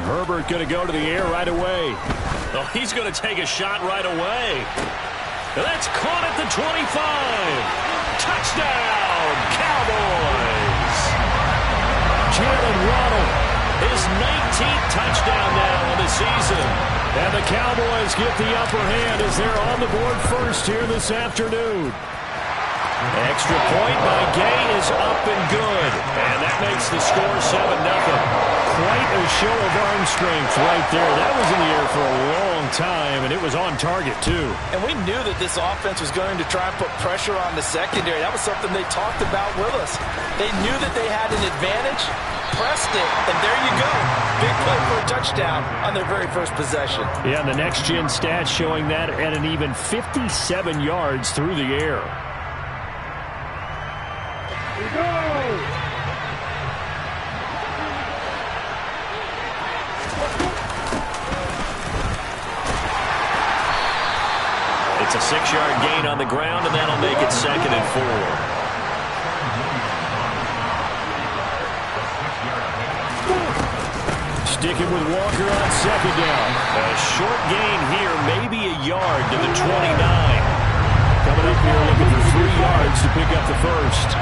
Herbert going to go to the air right away. Oh, he's going to take a shot right away. That's caught at the 25. Touchdown, Cowboys. Jalen Waddle, his 19th touchdown now on the season. And the Cowboys get the upper hand as they're on the board first here this afternoon. Extra point by Gay is up and good. And that makes the score 7-0. Quite a show of arm strength right there. That was in the air for a long time, and it was on target, too. And we knew that this offense was going to try and put pressure on the secondary. That was something they talked about with us. They knew that they had an advantage, pressed it, and there you go. Big play for a touchdown on their very first possession. Yeah, and the next-gen stats showing that at an even 57 yards through the air. Here we go! It's a 6-yard gain on the ground, and that'll make it 2nd and 4. Sticking with Walker on 2nd down. A short gain here, maybe a yard to the 29. Coming up here looking for 3 yards to pick up the first.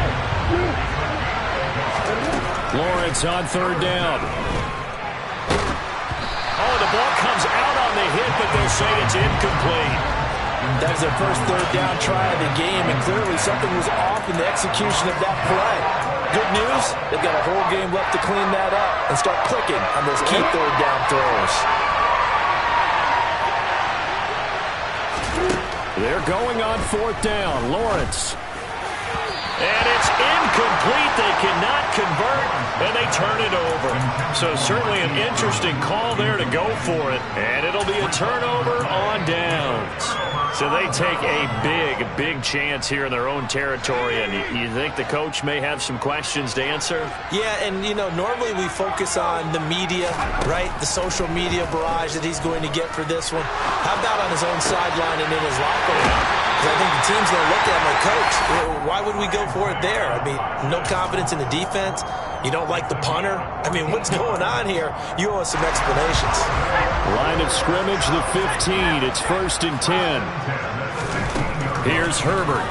Lawrence on 3rd down. Oh, the ball comes out on the hit, but they'll say it's incomplete. That was their first 3rd down try of the game, and clearly something was off in the execution of that play. Good news, they've got a whole game left to clean that up and start clicking on those key 3rd down throws. They're going on 4th down. Lawrence. And it's incomplete. They cannot convert, and they turn it over. So certainly an interesting call there to go for it. And it'll be a turnover on downs. So they take a big chance here in their own territory. And you think the coach may have some questions to answer? Yeah, and, you know, normally we focus on the media, right? The social media barrage that he's going to get for this one. How about on his own sideline and in his locker room? Because I think the team's going to look at him like, Coach, why would we go for it there? I mean, no confidence in the defense. You don't like the punter? I mean, what's going on here? You owe us some explanations. Line of scrimmage, the 15. It's 1st and 10. Here's Herbert.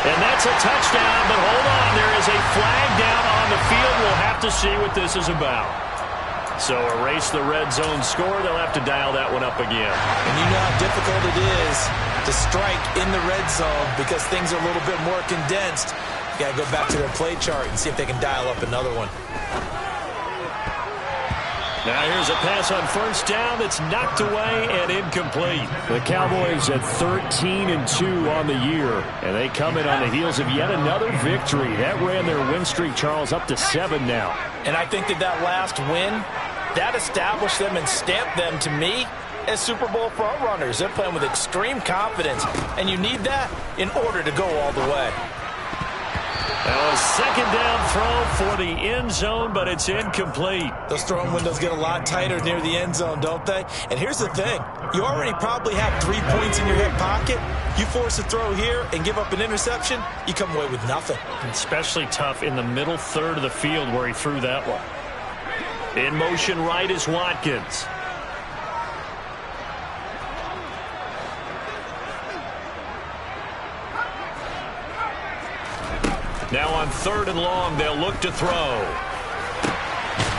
And that's a touchdown, but hold on. There is a flag down on the field. We'll have to see what this is about. So erase the red zone score. They'll have to dial that one up again. And you know how difficult it is to strike in the red zone because things are a little bit more condensed. You got to go back to their play chart and see if they can dial up another one. Now here's a pass on 1st down that's knocked away and incomplete. The Cowboys at 13-2 on the year, and they come in on the heels of yet another victory. That ran their win streak, Charles, up to 7 now. And I think that last win, that established them and stamped them, to me, as Super Bowl front runners. They're playing with extreme confidence, and you need that in order to go all the way. Now a 2nd down throw for the end zone, but it's incomplete. Those throwing windows get a lot tighter near the end zone, don't they? And here's the thing. You already probably have 3 points in your hip pocket. You force a throw here and give up an interception, you come away with nothing. Especially tough in the middle third of the field where he threw that one. In motion right is Watkins. Now on 3rd and long, they'll look to throw.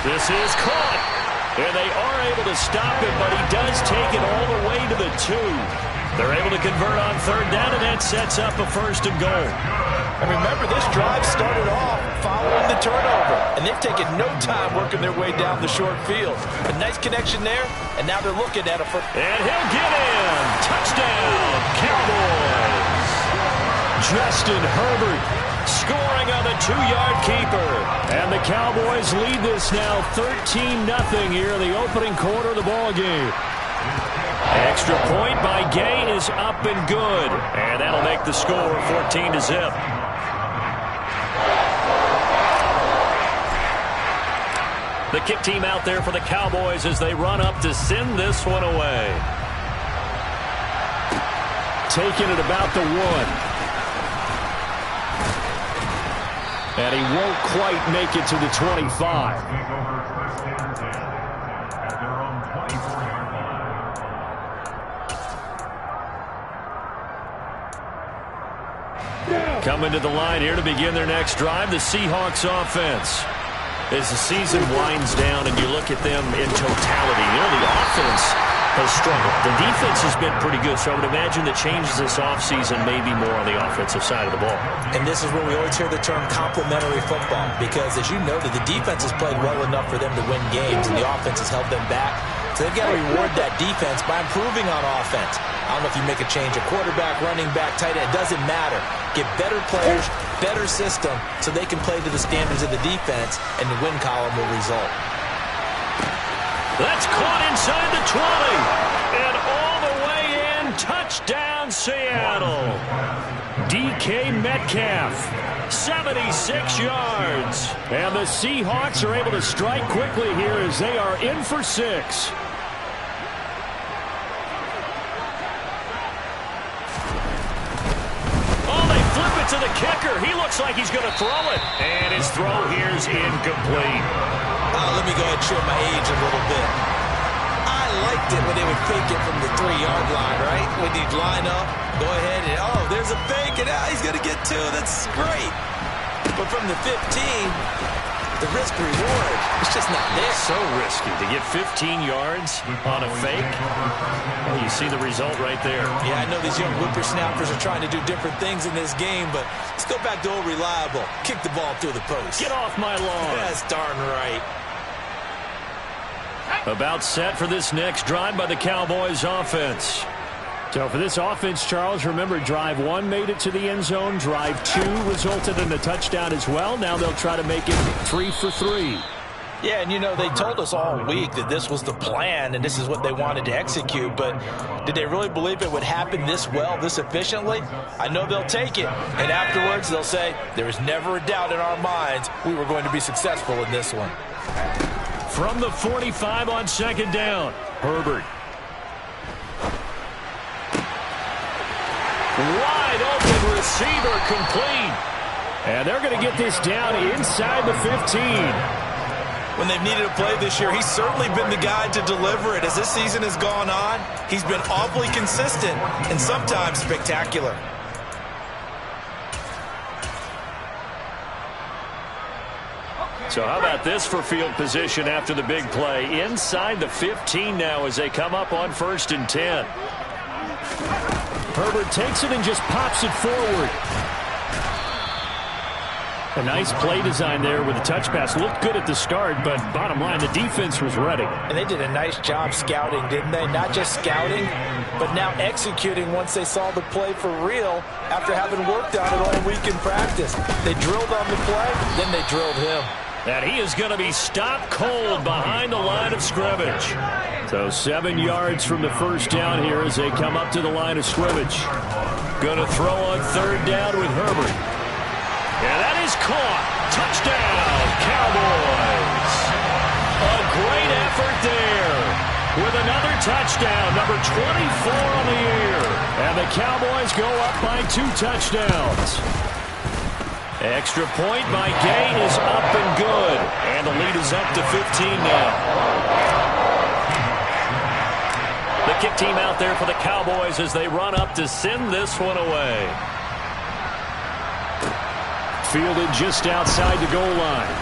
This is caught. And they are able to stop him, but he does take it all the way to the 2. They're able to convert on 3rd down, and that sets up a 1st and goal. And remember, this drive started off following the turnover, and they've taken no time working their way down the short field. A nice connection there, and now they're looking at a first. And he'll get in. Touchdown, Cowboys. Justin Herbert scoring on the 2-yard keeper. And the Cowboys lead this now 13-0 here in the opening quarter of the ball game. Extra point by Gay is up and good. And that'll make the score 14-0. The kick team out there for the Cowboys as they run up to send this one away. Taking it about the 1. And he won't quite make it to the 25. Coming to the line here to begin their next drive, the Seahawks offense. As the season winds down and you look at them in totality, the offense has struggled. The defense has been pretty good, so I would imagine the changes this offseason may be more on the offensive side of the ball. And this is where we always hear the term complementary football, because as you noted, the defense has played well enough for them to win games, and the offense has held them back. So they've got to reward that defense by improving on offense. I don't know if you make a change, a quarterback, running back, tight end, it doesn't matter. Get better players, better system, so they can play to the standards of the defense, and the win column will result. That's caught inside the 20. And all the way in, touchdown Seattle. DK Metcalf, 76 yards. And the Seahawks are able to strike quickly here as they are in for 6. To the kicker. He looks like he's going to throw it. And his throw here is incomplete. Let me go ahead and show my age a little bit. I liked it when they would fake it from the 3-yard line, right? When he'd line up, go ahead and, there's a fake, and he's going to get 2. That's great. But from the 15, the risk-reward, it's just not there. So risky to get 15 yards on a fake. Well, you see the result right there. Yeah, I know these young whippersnappers are trying to do different things in this game, but let's go back to old reliable. Kick the ball through the post. Get off my lawn. That's darn right. About set for this next drive by the Cowboys offense. So for this offense, Charles, remember, drive 1 made it to the end zone. Drive 2 resulted in a touchdown as well. Now they'll try to make it 3 for 3. Yeah, and they told us all week that this was the plan and this is what they wanted to execute, but did they really believe it would happen this well, this efficiently? I know they'll take it, and afterwards they'll say, there was never a doubt in our minds we were going to be successful in this one. From the 45 on second down, Herbert. Wide open receiver, complete. And they're going to get this down inside the 15. When they've needed a play this year, he's certainly been the guy to deliver it. As this season has gone on, he's been awfully consistent and sometimes spectacular. So how about this for field position after the big play? Inside the 15 now as they come up on 1st and 10. Herbert takes it and just pops it forward. A nice play design there with the touch pass. Looked good at the start, but bottom line, the defense was ready. And they did a nice job scouting, didn't they? Not just scouting, but now executing once they saw the play for real after having worked on it all week in practice. They drilled on the play, then they drilled him. And he is going to be stopped cold behind the line of scrimmage. So 7 yards from the first down here as they come up to the line of scrimmage. Going to throw on 3rd down with Herbert. And that is caught. Touchdown, Cowboys. A great effort there with another touchdown, number 24 on the year. And the Cowboys go up by 2 touchdowns. Extra point by Gay is up and good. And the lead is up to 15 now. The kick team out there for the Cowboys as they run up to send this one away. Fielded just outside the goal line.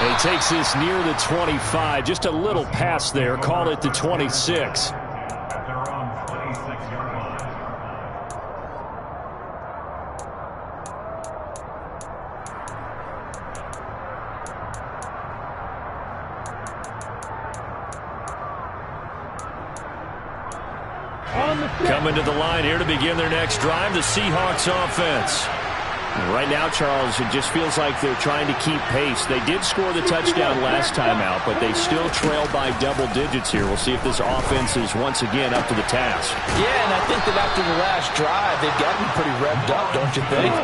And he takes this near the 25. Just a little pass there. Call it the 26. Coming to the line here to begin their next drive, the Seahawks offense. Right now, Charles, it just feels like they're trying to keep pace. They did score the touchdown last time out, but they still trail by double digits here. We'll see if this offense is once again up to the task. Yeah, and I think that after the last drive, they've gotten pretty revved up, don't you think?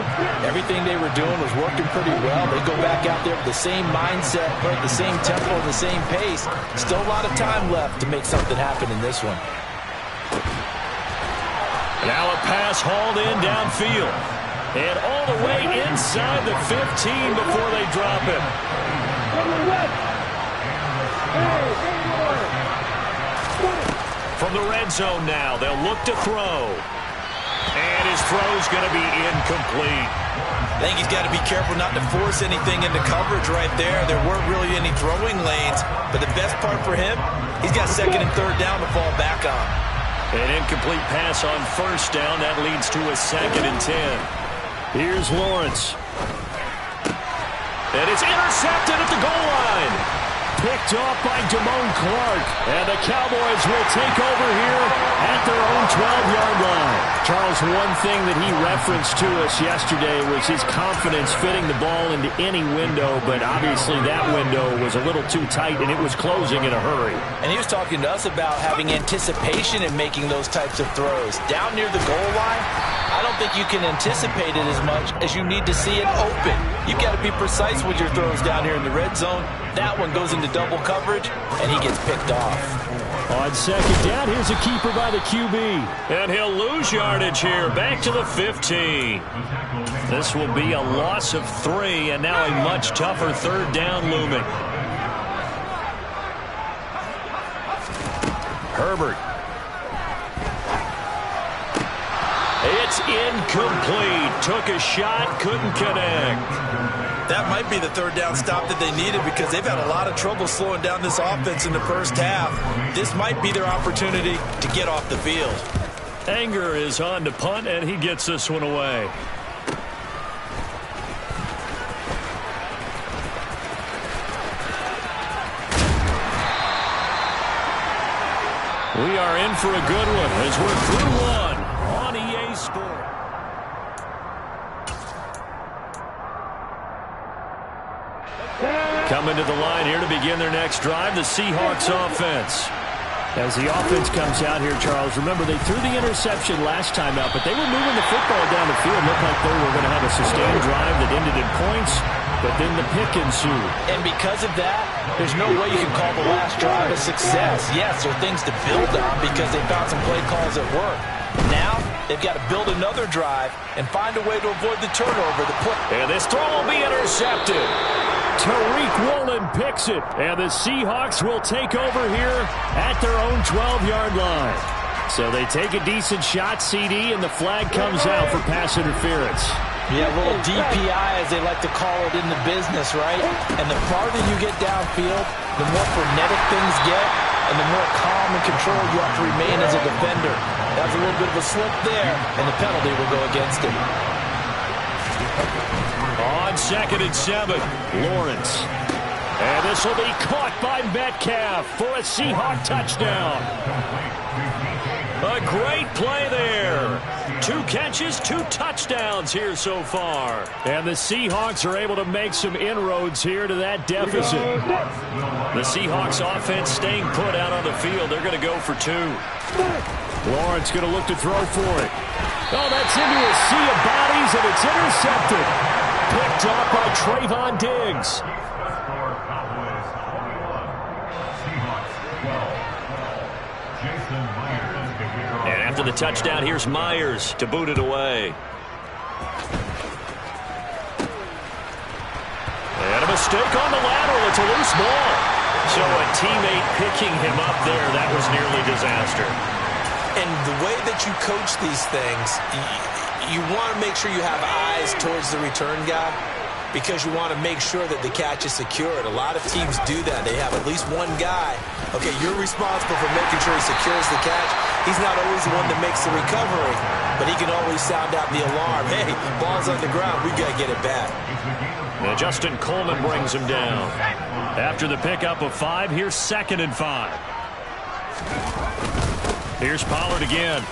Everything they were doing was working pretty well. They go back out there with the same mindset, right, the same tempo, the same pace. Still a lot of time left to make something happen in this one. Now a pass hauled in downfield. And all the way inside the 15 before they drop him. From the red zone now, they'll look to throw. And his throw's going to be incomplete. I think he's got to be careful not to force anything into coverage right there. There weren't really any throwing lanes, but the best part for him, he's got second and third down to fall back on. An incomplete pass on first down. That leads to a 2nd and 10. Here's Lawrence. And it's intercepted at the goal line. Picked off by Damone Clark. And the Cowboys will take over here at their own 12-yard line. Charles, one thing that he referenced to us yesterday was his confidence fitting the ball into any window, but obviously that window was a little too tight, and it was closing in a hurry. And he was talking to us about having anticipation in making those types of throws. Down near the goal line, I don't think you can anticipate it as much as you need to see it open. You've got to be precise with your throws down here in the red zone. That one goes into double coverage, and he gets picked off. On second down, here's a keeper by the QB. And he'll lose yardage here, back to the 15. This will be a loss of 3, and now a much tougher third down looming. Herbert. It's incomplete. Took a shot, couldn't connect. That might be the third down stop that they needed because they've had a lot of trouble slowing down this offense in the first half. This might be their opportunity to get off the field. Anger is on to punt, and he gets this one away. We are in for a good one as we're through one on EA Sports. Coming to the line here to begin their next drive, the Seahawks offense. As the offense comes out here, Charles, remember they threw the interception last time out, but they were moving the football down the field. Looked like they were going to have a sustained drive that ended in points, but then the pick ensued. And because of that, there's no way you can call the last drive a success. Yes, there are things to build on because they found some play calls that work. Now, they've got to build another drive and find a way to avoid the turnover. And this throw will be intercepted. Tariq Woolen picks it, and the Seahawks will take over here at their own 12-yard line. So they take a decent shot, CD, and the flag comes out for pass interference. Yeah, a little DPI, as they like to call it in the business, right? And the farther you get downfield, the more frenetic things get, and the more calm and controlled you have to remain as a defender. That was a little bit of a slip there, and the penalty will go against him. On 2nd and 7, Lawrence. And this will be caught by Metcalf for a Seahawk touchdown. a great play there. 2 catches, 2 touchdowns here so far. And the Seahawks are able to make some inroads here to that deficit. The Seahawks offense staying put out on the field. They're going to go for 2. Lawrence going to look to throw for it. Oh, that's into a sea of bodies, and it's intercepted. Picked off by Trayvon Diggs. And after the touchdown, here's Myers to boot it away. And a mistake on the lateral. It's a loose ball. So a teammate picking him up there, that was nearly disaster. And the way that you coach these things, you want to make sure you have eyes towards the return guy because you want to make sure that the catch is secured. A lot of teams do that. They have at least one guy. Okay, you're responsible for making sure he secures the catch. He's not always the one that makes the recovery, but he can always sound out the alarm. Hey, ball's on the ground. We got to get it back. And Justin Coleman brings him down. After the pickup of 5, here's 2nd and 5. Here's Pollard again.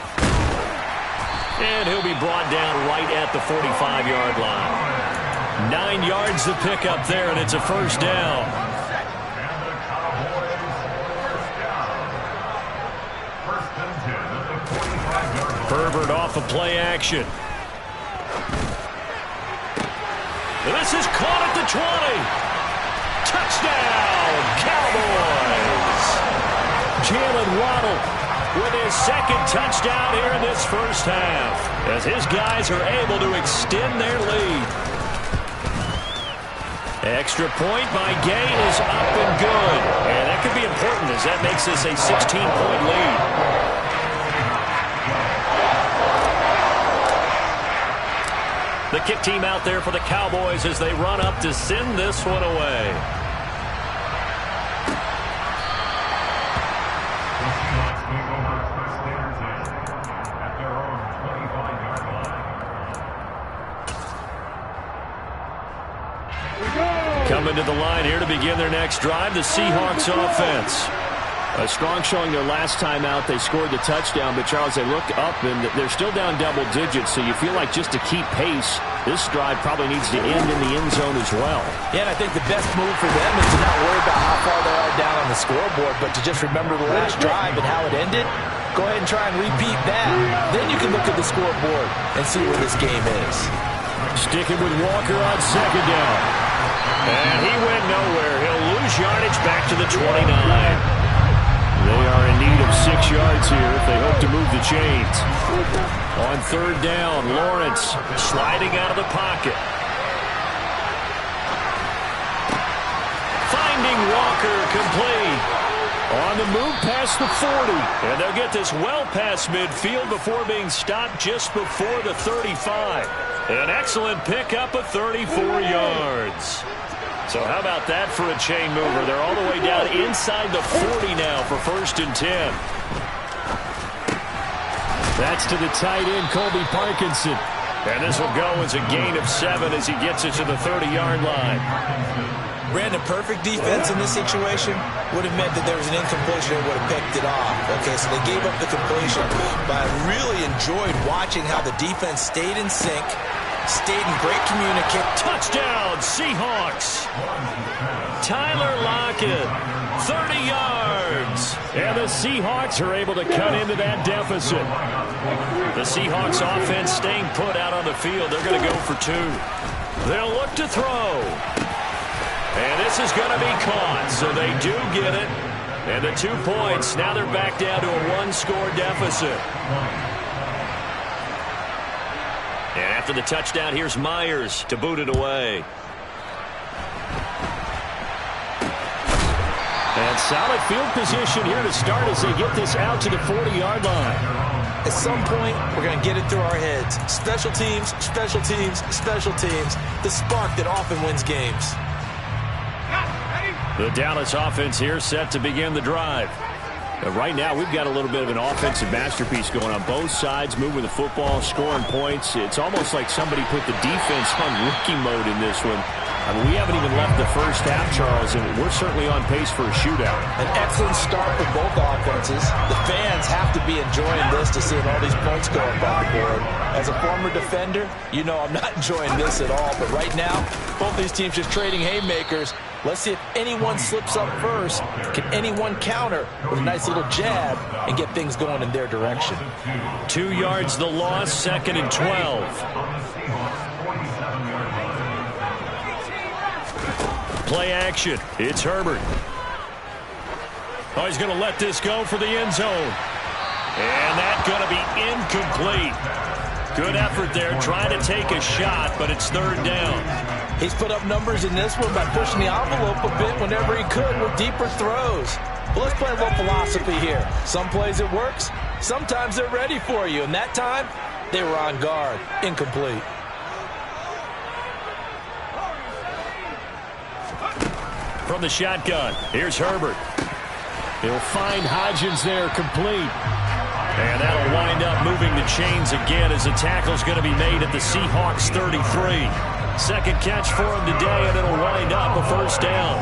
And he'll be brought down right at the 45-yard line. 9 yards to pick up there, and it's a first down. Herbert off of play action. This is caught at the 20. Touchdown, Cowboys. Jalen Waddle with his second touchdown here in this first half, as his guys are able to extend their lead. Extra point by Gay is up and good. And that could be important as that makes this a 16-point lead. The kick team out there for the Cowboys as they run up to send this one away. Coming to the line here to begin their next drive, the Seahawks offense. A strong showing their last time out. They scored the touchdown, but, Charles, they looked up, and they're still down double digits, so you feel like just to keep pace, this drive probably needs to end in the end zone as well. Yeah, and I think the best move for them is to not worry about how far they are down on the scoreboard, but to just remember the last drive and how it ended. Go ahead and try and repeat that. Then you can look at the scoreboard and see where this game is. Sticking with Walker on second down. And he went nowhere. He'll lose yardage back to the 29. They are in need of 6 yards here if they hope to move the chains. On third down, Lawrence sliding out of the pocket. Finding Walker complete. On the move past the 40. And they'll get this well past midfield before being stopped just before the 35. An excellent pickup of 34 yards. So how about that for a chain mover? They're all the way down inside the 40 now for 1st and 10. That's to the tight end, Colby Parkinson. And this will go as a gain of 7 as he gets it to the 30-yard line. Brandon, perfect defense in this situation would have meant that there was an incompletion and would have picked it off. Okay, so they gave up the completion, but I really enjoyed watching how the defense stayed in sync, stayed in great communication. Touchdown, Seahawks. Tyler Lockett, 30 yards. And the Seahawks are able to cut into that deficit. The Seahawks offense staying put out on the field. They're going to go for 2. They'll look to throw. And this is going to be caught, so they do get it. And the 2 points, now they're back down to a 1-score deficit. And after the touchdown, here's Myers to boot it away. And solid field position here to start as they get this out to the 40-yard line. At some point, we're going to get it through our heads. Special teams, special teams, special teams. The spark that often wins games. The Dallas offense here set to begin the drive. Right now, we've got a little bit of an offensive masterpiece going on both sides, moving the football, scoring points. It's almost like somebody put the defense on rookie mode in this one. I mean, we haven't even left the first half, Charles, and we're certainly on pace for a shootout. An excellent start for both offenses. The fans have to be enjoying this to seeing all these points go up on the board. As a former defender, you know I'm not enjoying this at all. But right now, both these teams just trading haymakers. Let's see if anyone slips up first. Can anyone counter with a nice little jab and get things going in their direction? 2 yards the loss, 2nd and 12. Play action. It's Herbert. Oh, he's going to let this go for the end zone. And that's going to be incomplete. Good effort there, trying to take a shot, but it's 3rd down. He's put up numbers in this one by pushing the envelope a bit whenever he could with deeper throws. Well, let's play a little philosophy here. Some plays it works. Sometimes they're ready for you. And that time, they were on guard. Incomplete. From the shotgun, here's Herbert. He'll find Hodgins there, complete. And that'll wind up moving the chains again as the tackle's going to be made at the Seahawks 33. Second catch for him today, and it'll wind up a 1st down.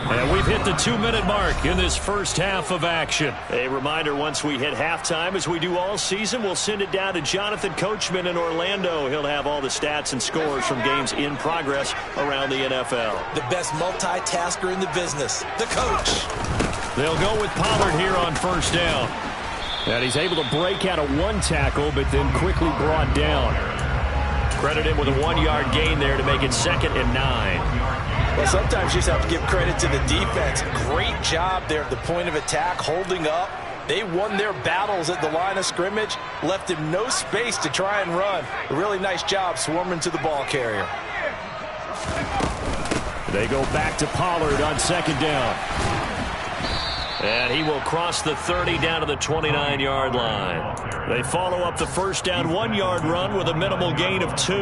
And we've hit the 2-minute mark in this first half of action. A reminder, once we hit halftime, as we do all season, we'll send it down to Jonathan Coachman in Orlando. He'll have all the stats and scores from games in progress around the NFL. The best multitasker in the business, the coach. They'll go with Pollard here on 1st down. And he's able to break out of 1 tackle, but then quickly brought down. Credit him with a 1-yard gain there to make it 2nd and 9. Well, sometimes you just have to give credit to the defense. Great job there at the point of attack, holding up. They won their battles at the line of scrimmage, left him no space to try and run. A really nice job swarming to the ball carrier. They go back to Pollard on second down. And he will cross the 30 down to the 29-yard line. They follow up the first down 1-yard run with a minimal gain of 2.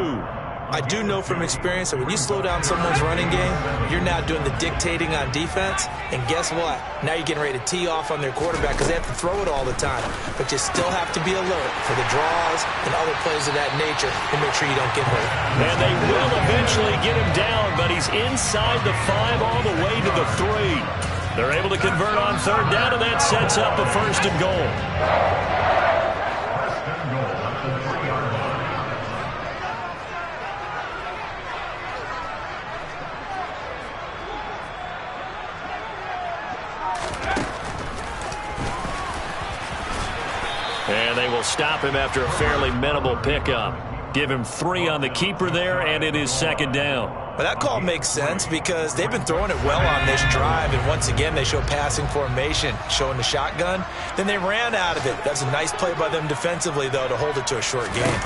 I do know from experience that when you slow down someone's running game, you're now doing the dictating on defense. And guess what? Now you're getting ready to tee off on their quarterback because they have to throw it all the time. But you still have to be alert for the draws and other plays of that nature to make sure you don't get hurt. And they will eventually get him down, but he's inside the 5 all the way to the 3. They're able to convert on third down, and that sets up a first and goal. And they will stop him after a fairly minimal pickup. Give him 3 on the keeper there, and it is second down. But that call makes sense because they've been throwing it well on this drive, and once again they show passing formation, showing the shotgun. Then they ran out of it. That's a nice play by them defensively, though, to hold it to a short game.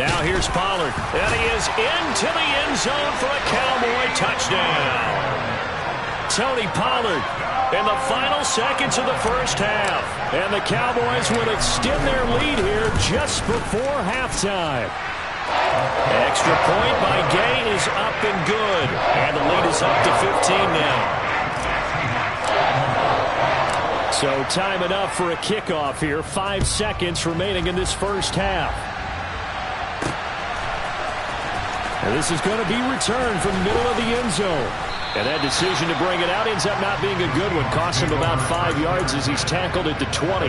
Now here's Pollard, and he is into the end zone for a Cowboy touchdown. Tony Pollard in the final seconds of the first half. And the Cowboys will extend their lead here just before halftime. Extra point by Gay is up and good. And the lead is up to 15 now. So time enough for a kickoff here. 5 seconds remaining in this first half. And this is going to be returned from the middle of the end zone. And that decision to bring it out ends up not being a good one. Costs him about 5 yards as he's tackled at the 20.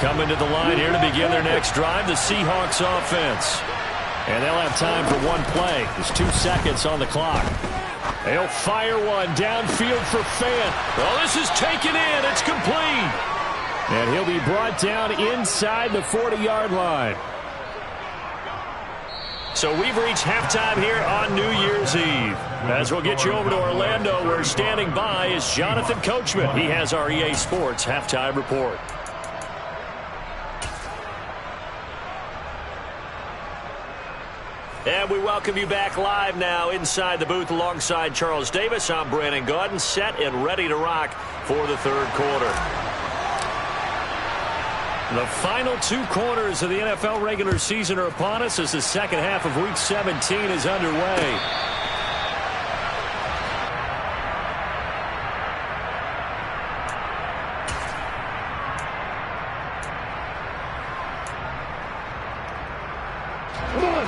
Coming to the line here to begin their next drive, the Seahawks offense. And they'll have time for one play. There's 2 seconds on the clock. They'll fire one downfield for Fant. Oh, this is taken in. It's complete. And he'll be brought down inside the 40-yard line. So we've reached halftime here on New Year's Eve. As we'll get you over to Orlando, where standing by is Jonathan Coachman. He has our EA Sports halftime report. And we welcome you back live now inside the booth alongside Charles Davis. I'm Brandon Gaudin, set and ready to rock for the third quarter. The final 2 quarters of the NFL regular season are upon us as the second half of Week 17 is underway.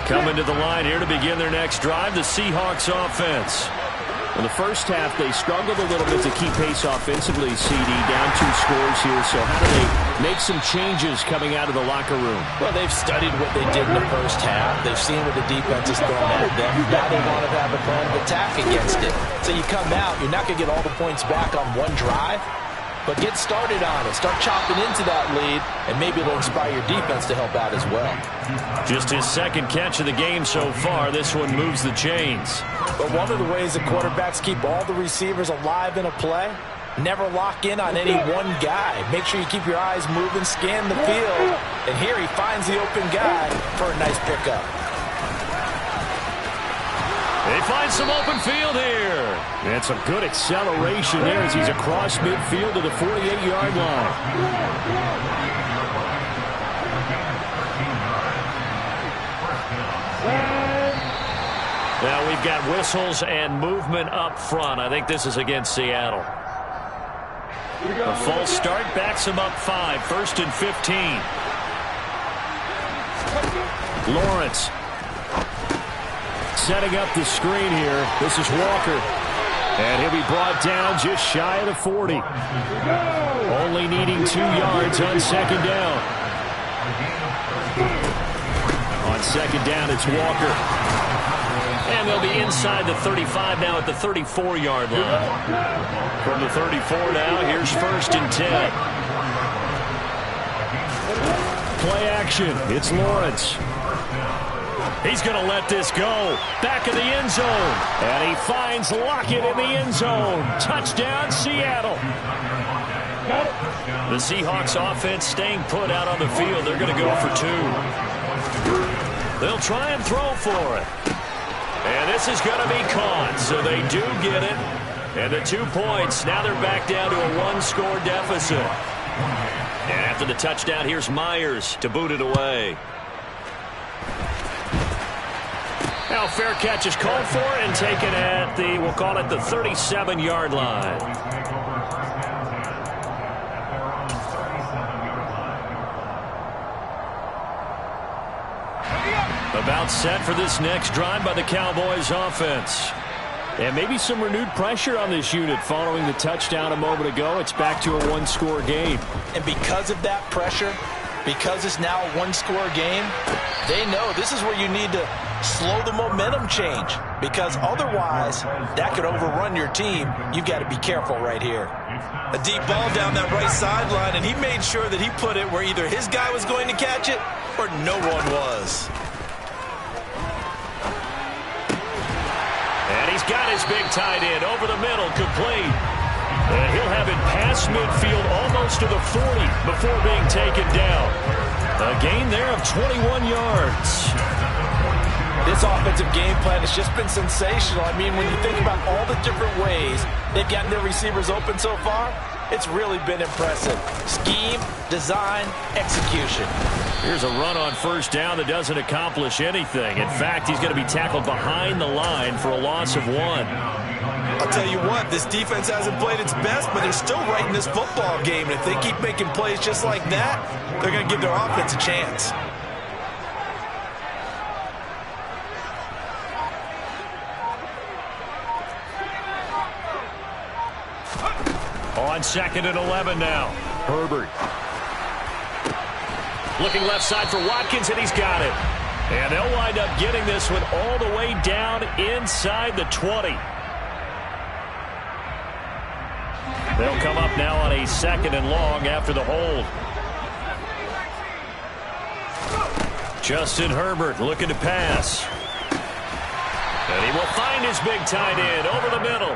Coming to the line here to begin their next drive, the Seahawks offense. In the first half, they struggled a little bit to keep pace offensively, CD, down 2 scores here. So how do they make some changes coming out of the locker room? Well, they've studied what they did in the first half. They've seen what the defense has thrown at them. Now they want to have a plan of attack against it. So you come out, you're not going to get all the points back on one drive, but get started on it. Start chopping into that lead, and maybe it'll inspire your defense to help out as well. Just his second catch of the game so far. This one moves the chains. But one of the ways that quarterbacks keep all the receivers alive in a play, never lock in on any one guy. Make sure you keep your eyes moving, scan the field, and here he finds the open guy for a nice pickup. They find some open field here. And some good acceleration there as he's across midfield to the 48-yard line. Now we've got whistles and movement up front. I think this is against Seattle. A false start backs him up 5. First and 15. Lawrence setting up the screen here. This is Walker. And he'll be brought down just shy of the 40. Only needing 2 yards on second down. On second down, it's Walker. And they'll be inside the 35 now at the 34-yard line. From the 34 now, here's first and 10. play action. It's Lawrence. He's going to let this go. Back in the end zone. And he finds Lockett in the end zone. Touchdown, Seattle. The Seahawks offense staying put out on the field. They're going to go for 2. They'll try and throw for it. And this is going to be caught. So they do get it. And the 2 points. Now they're back down to a 1-score deficit. And after the touchdown, here's Myers to boot it away. Now fair catch is called for and taken at the, we'll call it the 37-yard line. About set for this next drive by the Cowboys offense. And maybe some renewed pressure on this unit following the touchdown a moment ago. It's back to a 1-score game. And because of that pressure, because it's now a 1-score game, they know this is where you need to slow the momentum change, because otherwise that could overrun your team. You've got to be careful right here. A deep ball down that right sideline, and he made sure that he put it where either his guy was going to catch it or no one was. And he's got his big tight end over the middle, complete. And he'll have it past midfield almost to the 40 before being taken down. A gain there of 21 yards. This offensive game plan has just been sensational. I mean, when you think about all the different ways they've gotten their receivers open so far, it's really been impressive. Scheme, design, execution. Here's a run on first down that doesn't accomplish anything. In fact, he's going to be tackled behind the line for a loss of 1. I'll tell you what, this defense hasn't played its best, but they're still right in this football game. And if they keep making plays just like that, they're going to give their offense a chance. On 2nd and 11 now. Herbert. Looking left side for Watkins, and he's got it. And they'll wind up getting this one all the way down inside the 20. They'll come up now on a 2nd and long after the hold. Justin Herbert looking to pass. And he will find his big tight end over the middle.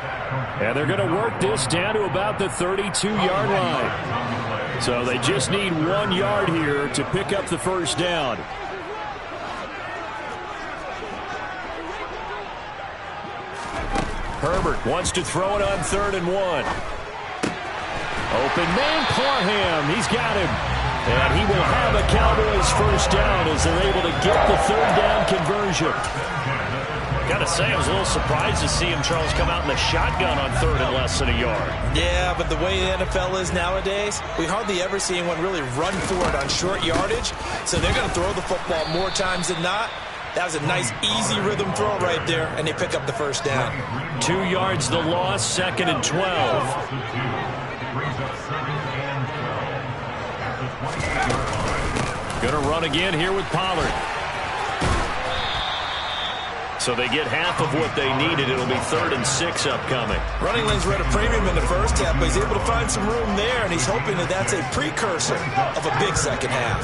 And they're going to work this down to about the 32-yard line. So they just need 1 yard here to pick up the first down. Herbert wants to throw it on 3rd and 1. Open man, Parham. He's got him. And he will have a Cowboys first down as they're able to get the 3rd down conversion. Gotta say, I was a little surprised to see him, Charles, come out in the shotgun on 3rd and less than a yard. Yeah, but the way the NFL is nowadays, we hardly ever see anyone really run for it on short yardage. So they're going to throw the football more times than not. That was a nice, easy rhythm throw right there, and they pick up the first down. 2 yards the loss, 2nd and 12. Going to run again here with Pollard. So they get half of what they needed. It'll be 3rd and 6 upcoming. Running lanes were at a premium in the first half, but he's able to find some room there, and he's hoping that that's a precursor of a big second half.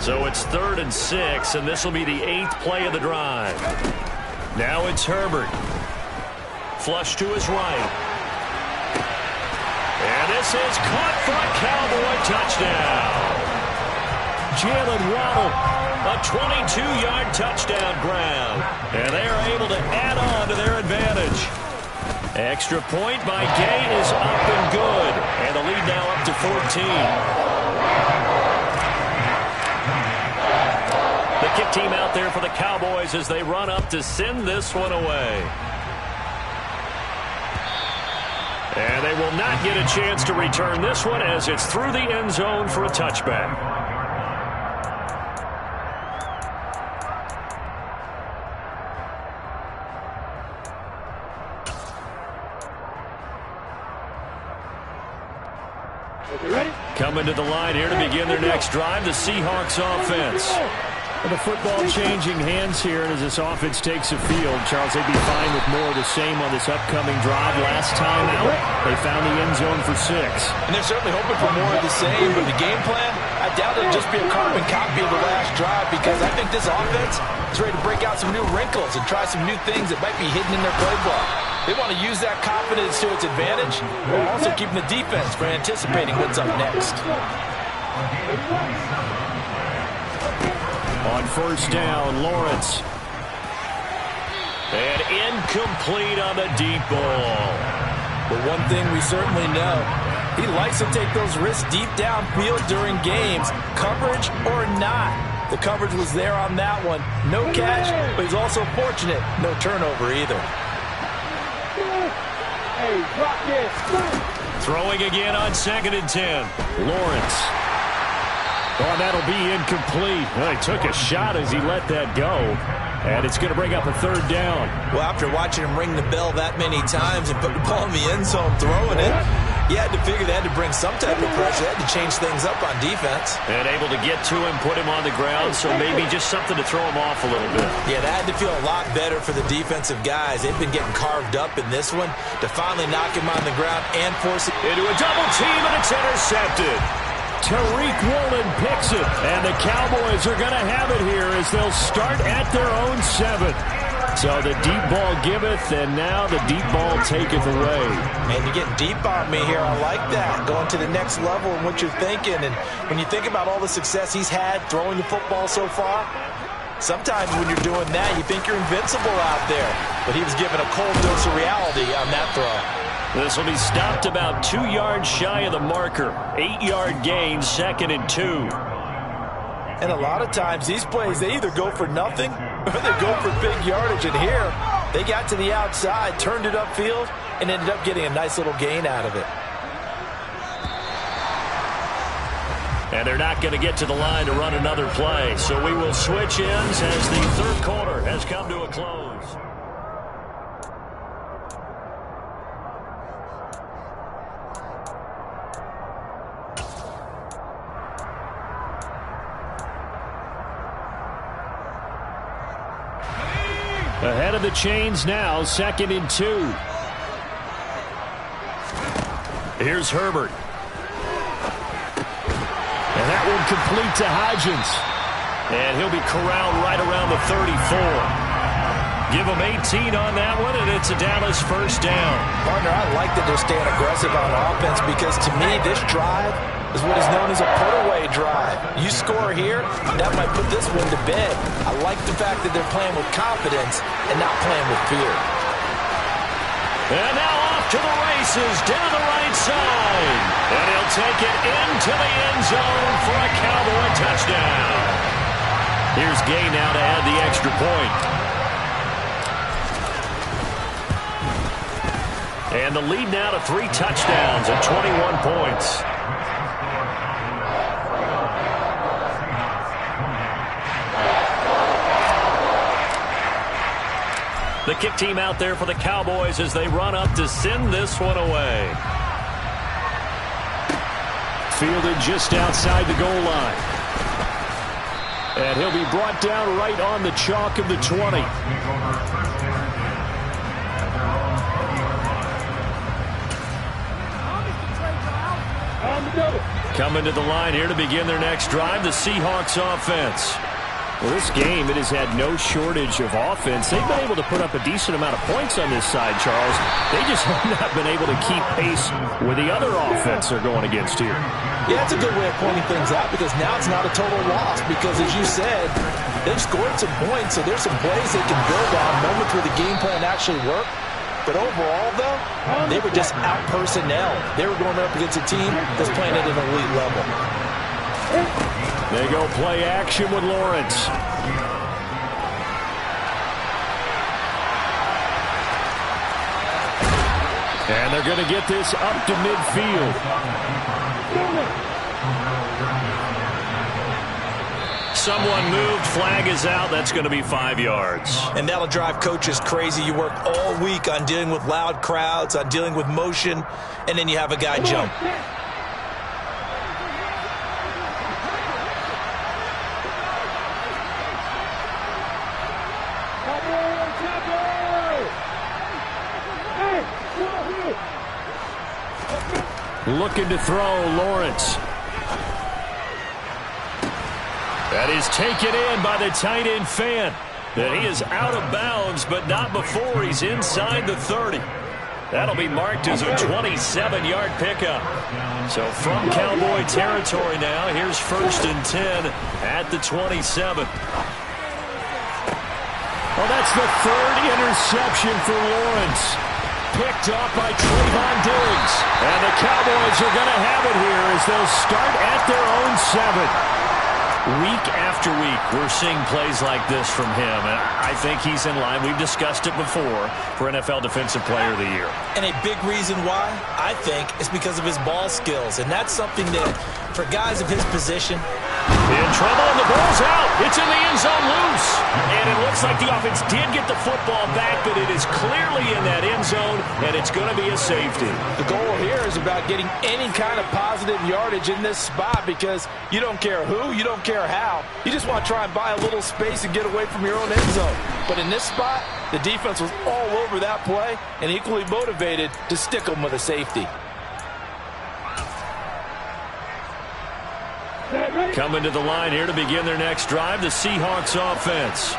So it's 3rd and 6, and this will be the 8th play of the drive. Now it's Herbert. Flush to his right. And this is caught for a Cowboy touchdown. Jalen Waddle. A 22-yard touchdown grab. And they are able to add on to their advantage. Extra point by Gay is up and good. And the lead now up to 14. The kick team out there for the Cowboys as they run up to send this one away. And they will not get a chance to return this one as it's through the end zone for a touchback. Coming to the line here to begin their next drive, the Seahawks offense. The football changing hands here, and as this offense takes a field, Charles, they'd be fine with more of the same on this upcoming drive. Last time out, they found the end zone for 6. And they're certainly hoping for more of the same, but the game plan, I doubt it'll just be a carbon copy of the last drive because I think this offense is ready to break out some new wrinkles and try some new things that might be hidden in their playbook. They want to use that confidence to its advantage while also keeping the defense from anticipating what's up next. On first down, Lawrence. And incomplete on the deep ball. But one thing we certainly know, he likes to take those risks deep downfield during games, coverage or not. The coverage was there on that one. No catch, but he's also fortunate. No turnover either. Throwing again on 2nd and 10. Lawrence. Oh, that'll be incomplete. Well, he took a shot as he let that go. And it's going to bring up a 3rd down. Well, after watching him ring the bell that many times and put the ball in the end zone throwing it, you had to figure they had to bring some type of pressure. They had to change things up on defense. And able to get to him, put him on the ground, so maybe just something to throw him off a little bit. Yeah, that had to feel a lot better for the defensive guys. They've been getting carved up in this one to finally knock him on the ground and force it into a double team, and it's intercepted. Tariq Woolen picks it, and the Cowboys are going to have it here as they'll start at their own 7. So the deep ball giveth, and now the deep ball taketh away. And you're getting deep on me here. I like that. Going to the next level and what you're thinking. And when you think about all the success he's had throwing the football so far, sometimes when you're doing that, you think you're invincible out there. But he was given a cold dose of reality on that throw. This will be stopped about 2 yards shy of the marker. 8-yard gain, 2nd and 2. And a lot of times these plays, they either go for nothing or they go for big yardage. And here, they got to the outside, turned it upfield, and ended up getting a nice little gain out of it. And they're not going to get to the line to run another play. So we will switch ends as the 3rd quarter has come to a close. Ahead of the chains now, 2nd and 2. Here's Herbert. And that one complete to Hodgins. And he'll be corralled right around the 34. Give him 18 on that one, and it's a Dallas 1st down. Partner, I like that they're staying aggressive on offense because to me, this drive is what is known as a put-away drive. You score here, that might put this one to bed. I like the fact that they're playing with confidence and not playing with fear. And now off to the races down the right side. And he'll take it into the end zone for a Cowboy touchdown. Here's Gay now to add the extra point. And the lead now to 3 touchdowns at 21 points. The kick team out there for the Cowboys as they run up to send this one away. Fielded just outside the goal line. And he'll be brought down right on the chalk of the 20. Coming to the line here to begin their next drive, the Seahawks offense. Well, this game, it has had no shortage of offense. They've been able to put up a decent amount of points on this side, Charles. They just have not been able to keep pace with the other offense they're going against here. Yeah, that's a good way of pointing things out because now it's not a total loss because, as you said, they've scored some points, so there's some plays they can build on, moments where the game plan actually worked. But overall, though, they were just out-personnel. They were going up against a team that's playing at an elite level. They go play action with Lawrence. And they're going to get this up to midfield. Someone moved, flag is out. That's going to be 5 yards. And that'll drive coaches crazy. You work all week on dealing with loud crowds, on dealing with motion, and then you have a guy jump. Looking to throw, Lawrence. That is taken in by the tight end Fant. And he is out of bounds, but not before he's inside the 30. That'll be marked as a 27-yard pickup. So from Cowboy territory now, here's 1st and 10 at the 27. Well, that's the 3rd interception for Lawrence. Picked up by Trayvon Diggs. And the Cowboys are going to have it here as they'll start at their own 7. Week after week, we're seeing plays like this from him. And I think he's in line. We've discussed it before for NFL Defensive Player of the Year. And a big reason why, I think, is because of his ball skills. And that's something that, for guys of his position, in trouble, and the ball's out. It's in the end zone loose. And it looks like the offense did get the football back, but it is clearly in that end zone, and it's going to be a safety. The goal here is about getting any kind of positive yardage in this spot because you don't care who, you don't care how. You just want to try and buy a little space and get away from your own end zone. But in this spot, the defense was all over that play and equally motivated to stick them with a safety. Coming to the line here to begin their next drive, the Seahawks offense.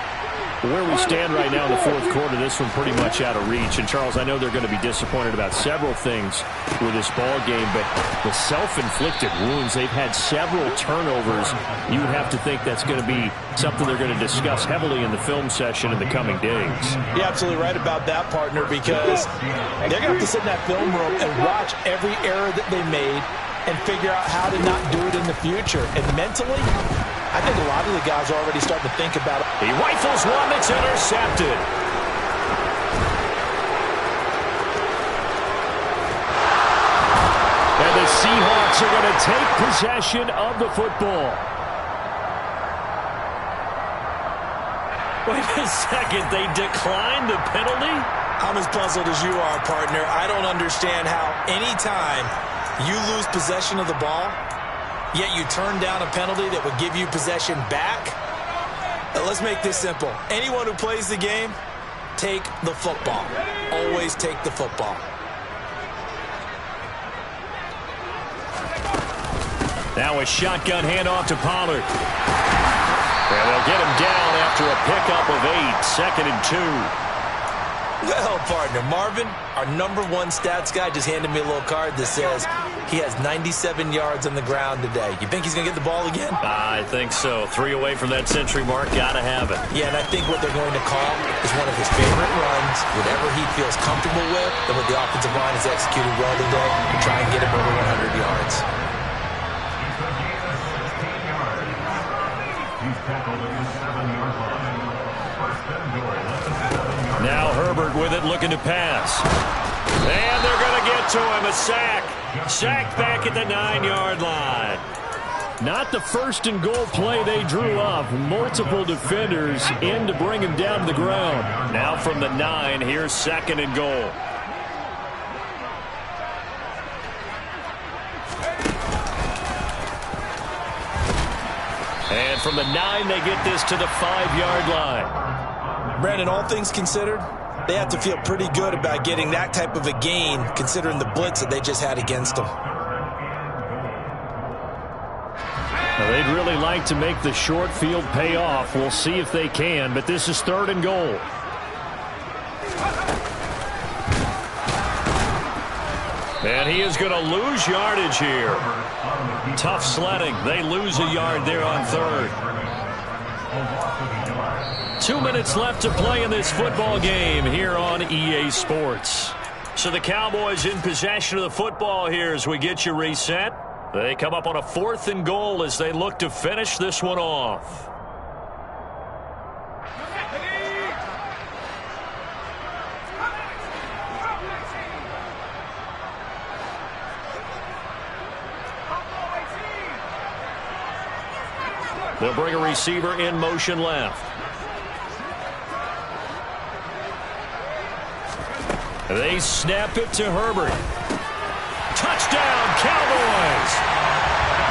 Where we stand right now in the 4th quarter, this one pretty much out of reach. And, Charles, I know they're going to be disappointed about several things with this ball game, but the self-inflicted wounds, they've had several turnovers. You would have to think that's going to be something they're going to discuss heavily in the film session in the coming days. You're absolutely right about that, partner, because they're going to have to sit in that film room and watch every error that they made and figure out how to not do it in the future. And mentally, I think a lot of the guys are already starting to think about it. He rifles one that's intercepted. And the Seahawks are going to take possession of the football. Wait a second, they declined the penalty? I'm as puzzled as you are, partner. I don't understand how any time you lose possession of the ball, yet you turn down a penalty that would give you possession back. Let's make this simple. Anyone who plays the game, take the football. Always take the football. Now a shotgun handoff to Pollard. And they'll get him down after a pickup of 8, 2nd and 2. Well, partner, Marvin, our #1 stats guy, just handed me a little card that says he has 97 yards on the ground today. You think he's going to get the ball again? I think so. 3 away from that century mark. Got to have it. Yeah, and I think what they're going to call is one of his favorite runs, whatever he feels comfortable with, and what the offensive line has executed well today, to try and get him over 100 yards. Now Herbert with it, looking to pass. And they're going to get to him. A sack. Sacked back at the 9-yard line. Not the 1st and goal play they drew up. Multiple defenders in to bring him down to the ground. Now from the 9, here's 2nd and goal. And from the 9, they get this to the 5-yard line. Brandon, all things considered, they have to feel pretty good about getting that type of a gain, considering the blitz that they just had against them. Now, they'd really like to make the short field pay off. We'll see if they can, but this is 3rd and goal. And he is going to lose yardage here. Tough sledding. They lose a yard there on 3rd. 2 minutes left to play in this football game here on EA Sports. So the Cowboys in possession of the football here as we get you reset. They come up on a 4th and goal as they look to finish this one off. They'll bring a receiver in motion left. They snap it to Herbert. Touchdown, Cowboys!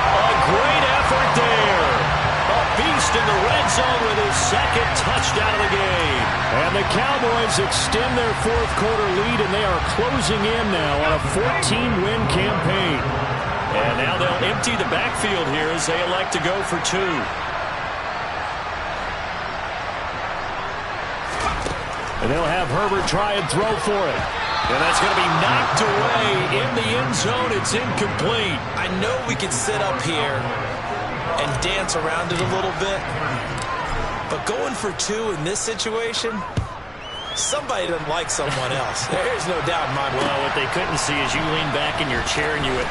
A great effort there. A beast in the red zone with his 2nd touchdown of the game. And the Cowboys extend their 4th quarter lead, and they are closing in now on a 14-win campaign. And now they'll empty the backfield here as they elect to go for 2. And they'll have Herbert try and throw for it. And that's going to be knocked away in the end zone. It's incomplete. I know we can sit up here and dance around it a little bit, but going for 2 in this situation, somebody doesn't like someone else. There's no doubt in my mind. Well, what they couldn't see is you lean back in your chair and you went,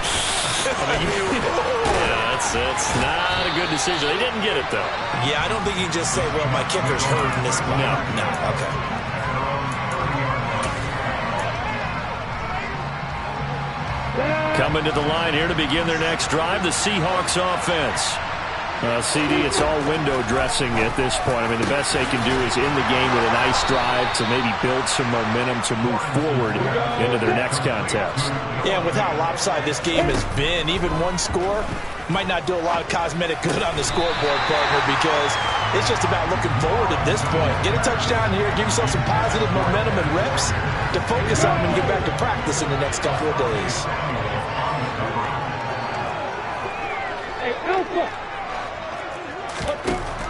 yeah, that's not a good decision. They didn't get it, though. Yeah, I don't think you can just say, well, my kicker's hurt in this spot. No, okay. Coming to the line here to begin their next drive, the Seahawks offense. CD, it's all window dressing at this point. I mean, the best they can do is in the game with a nice drive to maybe build some momentum to move forward into their next contest. Yeah, with how lopsided this game has been, even one score might not do a lot of cosmetic good on the scoreboard, partner, because it's just about looking forward at this point. Get a touchdown here, give yourself some positive momentum and reps to focus on and get back to practice in the next couple of days.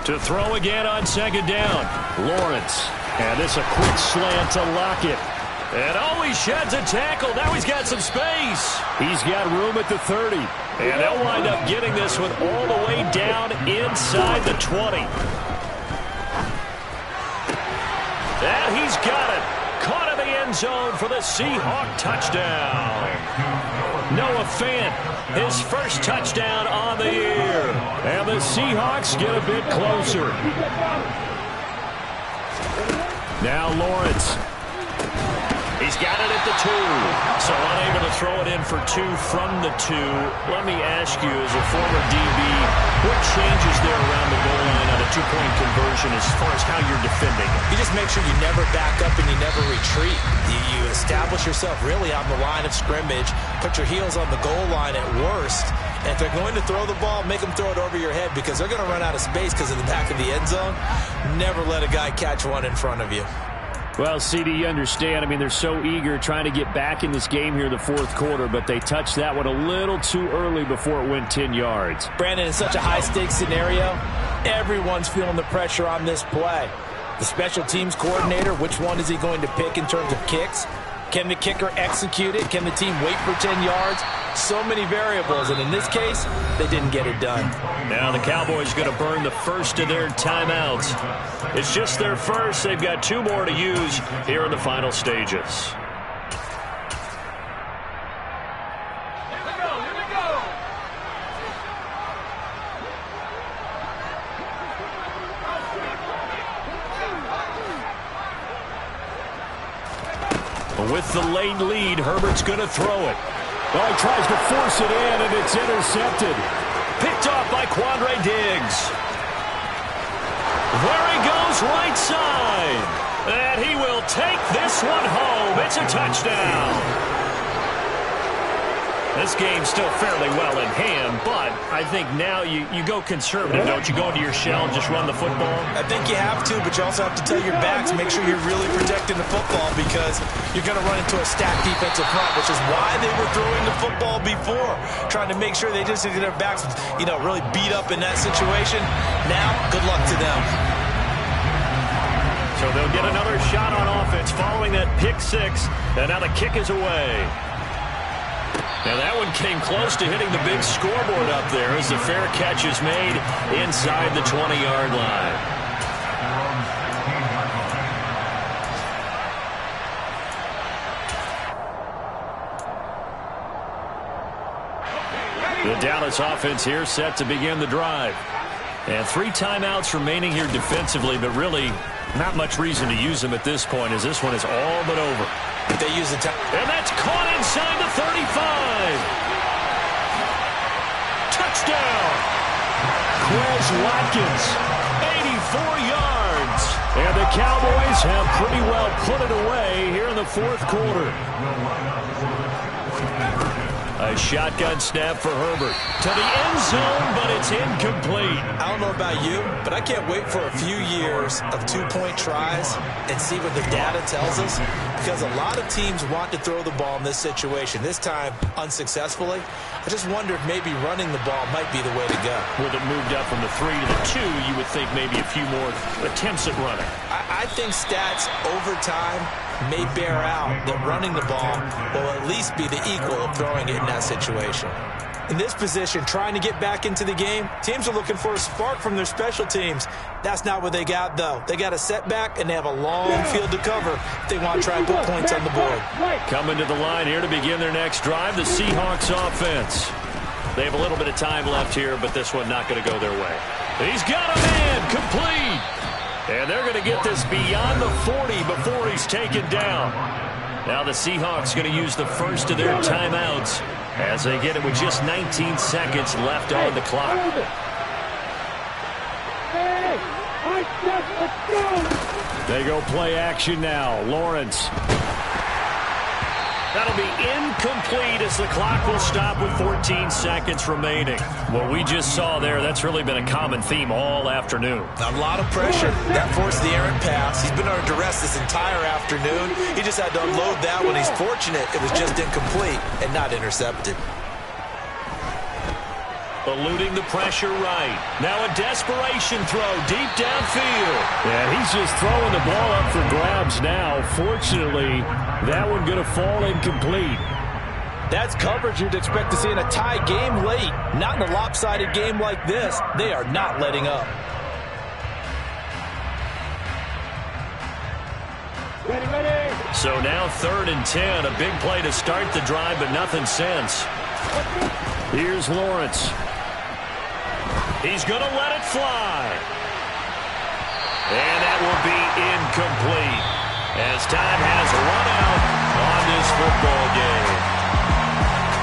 To throw again on second down, Lawrence. And this a quick slant to Lockett. And he sheds a tackle. Now he's got some space. He's got room at the 30. And they'll wind up getting this one all the way down inside the 20. And he's got it. Caught in the end zone for the Seahawk touchdown. Noah Fant, his first touchdown on the year. And the Seahawks get a bit closer. Now Lawrence. He's got it at the 2. So unable to throw it in for 2 from the 2. Let me ask you, as a former DB, what changes there around the goal line on a 2-point conversion as far as how you're defending it? You just make sure you never back up and you never retreat. You establish yourself really on the line of scrimmage, put your heels on the goal line at worst, and if they're going to throw the ball, make them throw it over your head because they're going to run out of space because of the back of the end zone. Never let a guy catch one in front of you. Well, CD, you understand. I mean, they're so eager trying to get back in this game here in the fourth quarter, but they touched that one a little too early before it went 10 yards. Brandon, in such a high-stakes scenario, everyone's feeling the pressure on this play. The special teams coordinator, which one is he going to pick in terms of kicks? Can the kicker execute it? Can the team wait for 10 yards? So many variables, and in this case, they didn't get it done. Now the Cowboys are going to burn the first of their timeouts. It's just their first. They've got 2 more to use here in the final stages. With the late lead, Herbert's going to throw it. Well, he tries to force it in, and it's intercepted. Picked off by Quandre Diggs. There he goes, right side. And he will take this one home. It's a touchdown. This game's still fairly well in hand, but I think now you go conservative, don't you? Go into your shell and just run the football? I think you have to, but you also have to tell your backs, make sure you're really protecting the football because you're going to run into a stacked defensive front, which is why they were throwing the football before, trying to make sure they just get their backs, really beat up in that situation. Now, good luck to them. So they'll get another shot on offense following that pick 6, and now the kick is away. Now that one came close to hitting the big scoreboard up there as the fair catch is made inside the 20-yard line. The Dallas offense here set to begin the drive. And 3 timeouts remaining here defensively, but really not much reason to use them at this point as this one is all but over. If they use the time. And that's caught inside the 35. Touchdown. Quez Watkins, 84 yards. And the Cowboys have pretty well put it away here in the fourth quarter. A shotgun snap for Herbert. To the end zone, but it's incomplete. I don't know about you, but I can't wait for a few years of two-point tries and see what the data tells us, because a lot of teams want to throw the ball in this situation, this time unsuccessfully. I just wonder if maybe running the ball might be the way to go. With it moved up from the 3 to the 2, you would think maybe a few more attempts at running. I think stats over time may bear out that running the ball will at least be the equal of throwing it in that situation. In this position, trying to get back into the game, teams are looking for a spark from their special teams. That's not what they got, though. They got a setback, and they have a long field to cover if they want to try and put points on the board. Coming to the line here to begin their next drive, the Seahawks offense. They have a little bit of time left here, but this one not going to go their way. He's got a man, complete. And they're going to get this beyond the 40 before he's taken down. Now the Seahawks going to use the first of their timeouts as they get it with just 19 seconds left on the clock. They go play action now. Lawrence. That'll be incomplete as the clock will stop with 14 seconds remaining. What we just saw there, that's really been a common theme all afternoon. A lot of pressure. That forced the errant pass. He's been under duress this entire afternoon. He just had to unload that one. He's fortunate it was just incomplete and not intercepted. Eluding the pressure right. Now a desperation throw deep downfield. Yeah, he's just throwing the ball up for grabs now. Fortunately, that one going to fall incomplete. That's coverage you'd expect to see in a tie game late. Not in a lopsided game like this. They are not letting up. So now 3rd and 10. A big play to start the drive, but nothing since. Here's Lawrence. He's going to let it fly. And that will be incomplete as time has run out on this football game.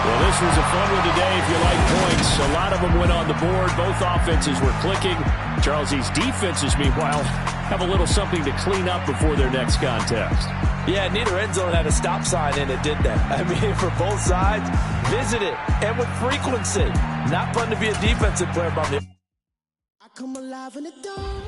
Well, this was a fun one today if you like points. A lot of them went on the board. Both offenses were clicking. Charles, these defenses, meanwhile, have a little something to clean up before their next contest. Yeah, neither end zone had a stop sign in it, did they? I mean, for both sides, visit it, and with frequency. Not fun to be a defensive player, by the I come alive in the dark.